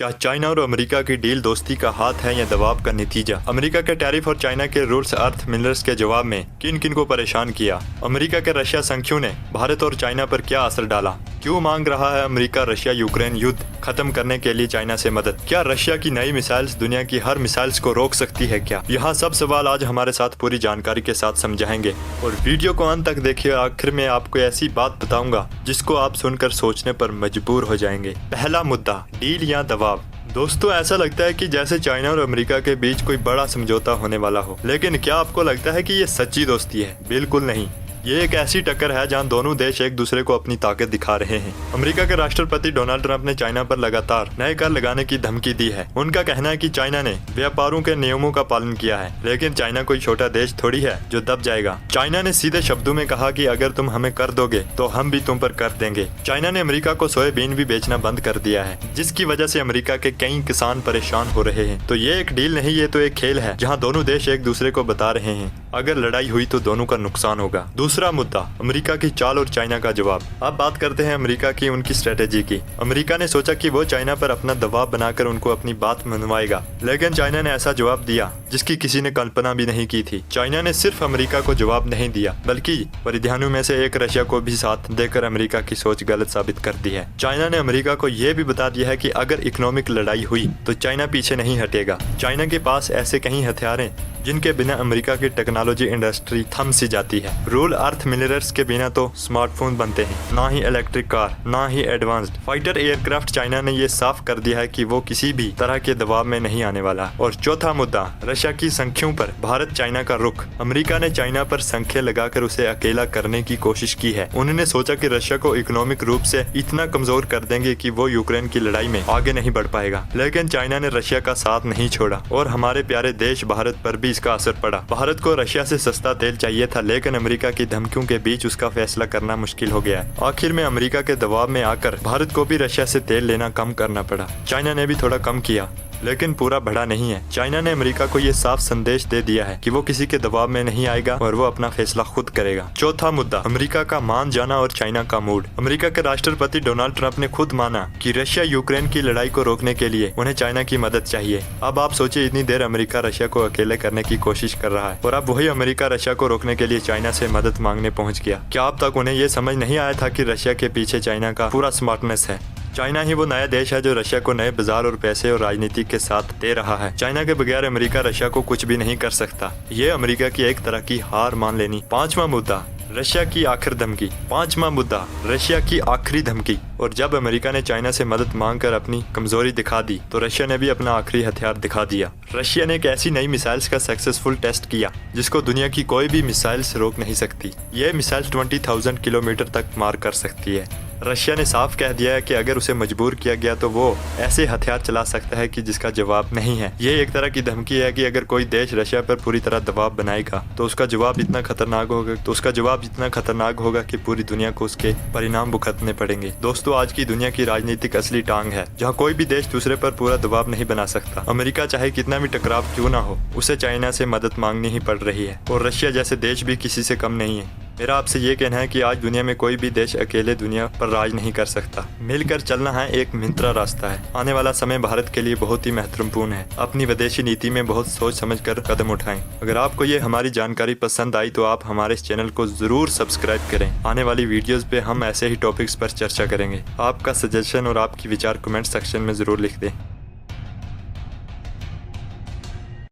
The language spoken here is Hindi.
क्या चाइना और अमेरिका की डील दोस्ती का हाथ है या दबाव का नतीजा? अमेरिका के टैरिफ और चाइना के रूल्स अर्थ मिलर्स के जवाब में किन किन को परेशान किया? अमेरिका के रशिया संख्यों ने भारत और चाइना पर क्या असर डाला? क्यों मांग रहा है अमेरिका रशिया यूक्रेन युद्ध खत्म करने के लिए चाइना से मदद? क्या रशिया की नई मिसाइल्स दुनिया की हर मिसाइल्स को रोक सकती है क्या? यहाँ सब सवाल आज हमारे साथ पूरी जानकारी के साथ समझाएंगे और वीडियो को अंत तक देखिए। आखिर में आपको ऐसी बात बताऊंगा जिसको आप सुनकर सोचने पर मजबूर हो जाएंगे। पहला मुद्दा, डील या दबाव। दोस्तों, ऐसा लगता है कि जैसे चाइना और अमेरिका के बीच कोई बड़ा समझौता होने वाला हो, लेकिन क्या आपको लगता है कि ये सच्ची दोस्ती है? बिल्कुल नहीं। ये एक ऐसी टक्कर है जहां दोनों देश एक दूसरे को अपनी ताकत दिखा रहे हैं। अमेरिका के राष्ट्रपति डोनाल्ड ट्रंप ने चाइना पर लगातार नए कर लगाने की धमकी दी है। उनका कहना है कि चाइना ने व्यापारों के नियमों का पालन किया है, लेकिन चाइना कोई छोटा देश थोड़ी है जो दब जाएगा। चाइना ने सीधे शब्दों में कहा कि अगर तुम हमें कर दोगे तो हम भी तुम पर कर देंगे। चाइना ने अमेरिका को सोयाबीन भी बेचना बंद कर दिया है, जिसकी वजह से अमेरिका के कई किसान परेशान हो रहे हैं। तो ये एक डील नहीं, ये तो एक खेल है जहाँ दोनों देश एक दूसरे को बता रहे हैं अगर लड़ाई हुई तो दोनों का नुकसान होगा। दूसरा मुद्दा, अमेरिका की चाल और चाइना का जवाब। अब बात करते हैं अमेरिका की उनकी स्ट्रेटेजी की। अमेरिका ने सोचा कि वो चाइना पर अपना दबाव बनाकर उनको अपनी बात मनवाएगा, लेकिन चाइना ने ऐसा जवाब दिया जिसकी किसी ने कल्पना भी नहीं की थी। चाइना ने सिर्फ अमेरिका को जवाब नहीं दिया, बल्कि परिधानों में से एक रशिया को भी साथ देकर अमेरिका की सोच गलत साबित कर दी है। चाइना ने अमेरिका को यह भी बता दिया है कि अगर इकोनॉमिक लड़ाई हुई तो चाइना पीछे नहीं हटेगा। चाइना के पास ऐसे कई हथियार हैं जिनके बिना अमेरिका की टेक्नोलॉजी इंडस्ट्री थम सी जाती है। रूल अर्थ मिलर्स के बिना तो स्मार्टफोन बनते हैं, ना ही इलेक्ट्रिक कार, ना ही एडवांस्ड फाइटर एयरक्राफ्ट। चाइना ने ये साफ कर दिया है कि वो किसी भी तरह के दबाव में नहीं आने वाला। और चौथा मुद्दा, रशिया की संख्यों पर भारत चाइना का रुख। अमेरिका ने चाइना पर संख्या लगाकर उसे अकेला करने की कोशिश की है। उन्होंने सोचा कि रशिया को इकोनॉमिक रूप से इतना कमजोर कर देंगे कि वो यूक्रेन की लड़ाई में आगे नहीं बढ़ पाएगा, लेकिन चाइना ने रशिया का साथ नहीं छोड़ा और हमारे प्यारे देश भारत पर भी इसका असर पड़ा। भारत को रशिया से सस्ता तेल चाहिए था, लेकिन अमेरिका की धमकियों के बीच उसका फैसला करना मुश्किल हो गया। आखिर में अमेरिका के दबाव में आकर भारत को भी रशिया से तेल लेना कम करना पड़ा। चाइना ने भी थोड़ा कम किया, लेकिन पूरा बढ़ा नहीं है। चाइना ने अमेरिका को ये साफ संदेश दे दिया है कि वो किसी के दबाव में नहीं आएगा और वो अपना फैसला खुद करेगा। चौथा मुद्दा, अमेरिका का मान जाना और चाइना का मूड। अमेरिका के राष्ट्रपति डोनाल्ड ट्रंप ने खुद माना कि रशिया यूक्रेन की लड़ाई को रोकने के लिए उन्हें चाइना की मदद चाहिए। अब आप सोचिए, इतनी देर अमेरिका रशिया को अकेले करने की कोशिश कर रहा है और अब वही अमेरिका रशिया को रोकने के लिए चाइना से मदद मांगने पहुँच गया। क्या अब तक उन्हें ये समझ नहीं आया था कि रशिया के पीछे चाइना का पूरा स्मार्टनेस है? चाइना ही वो नया देश है जो रशिया को नए बाजार और पैसे और राजनीति के साथ दे रहा है। चाइना के बगैर अमेरिका रशिया को कुछ भी नहीं कर सकता। ये अमेरिका की एक तरह की हार मान लेनी। पांचवा मुद्दा, रशिया की आखिरी धमकी। पांचवा मुद्दा, रशिया की आखिरी धमकी। और जब अमेरिका ने चाइना से मदद मांगकर अपनी कमजोरी दिखा दी तो रशिया ने भी अपना आखिरी हथियार दिखा दिया। रशिया ने एक ऐसी नई मिसाइल्स का सक्सेसफुल टेस्ट किया जिसको दुनिया की कोई भी मिसाइल्स रोक नहीं सकती। ये मिसाइल 20,000 किलोमीटर तक मार कर सकती है। रशिया ने साफ कह दिया है कि अगर उसे मजबूर किया गया तो वो ऐसे हथियार चला सकता है कि जिसका जवाब नहीं है। ये एक तरह की धमकी है कि अगर कोई देश रशिया पर पूरी तरह दबाव बनाएगा तो उसका जवाब इतना खतरनाक होगा कि पूरी दुनिया को उसके परिणाम भुगतने पड़ेंगे। दोस्तों, आज की दुनिया की राजनीतिक असली टांग है जहाँ कोई भी देश दूसरे पर पूरा दबाव नहीं बना सकता। अमेरिका चाहे कितना भी टकराव क्यों ना हो, उसे चाइना से मदद मांगनी ही पड़ रही है और रशिया जैसे देश भी किसी से कम नहीं है। मेरा आपसे ये कहना है कि आज दुनिया में कोई भी देश अकेले दुनिया पर राज नहीं कर सकता। मिलकर चलना है एक मिंत्रा रास्ता है। आने वाला समय भारत के लिए बहुत ही महत्वपूर्ण है। अपनी विदेशी नीति में बहुत सोच समझकर कदम उठाएं। अगर आपको ये हमारी जानकारी पसंद आई तो आप हमारे इस चैनल को जरूर सब्सक्राइब करें। आने वाली वीडियोस पे हम ऐसे ही टॉपिक्स पर चर्चा करेंगे। आपका सजेशन और आपकी विचार कमेंट सेक्शन में जरूर लिख दें।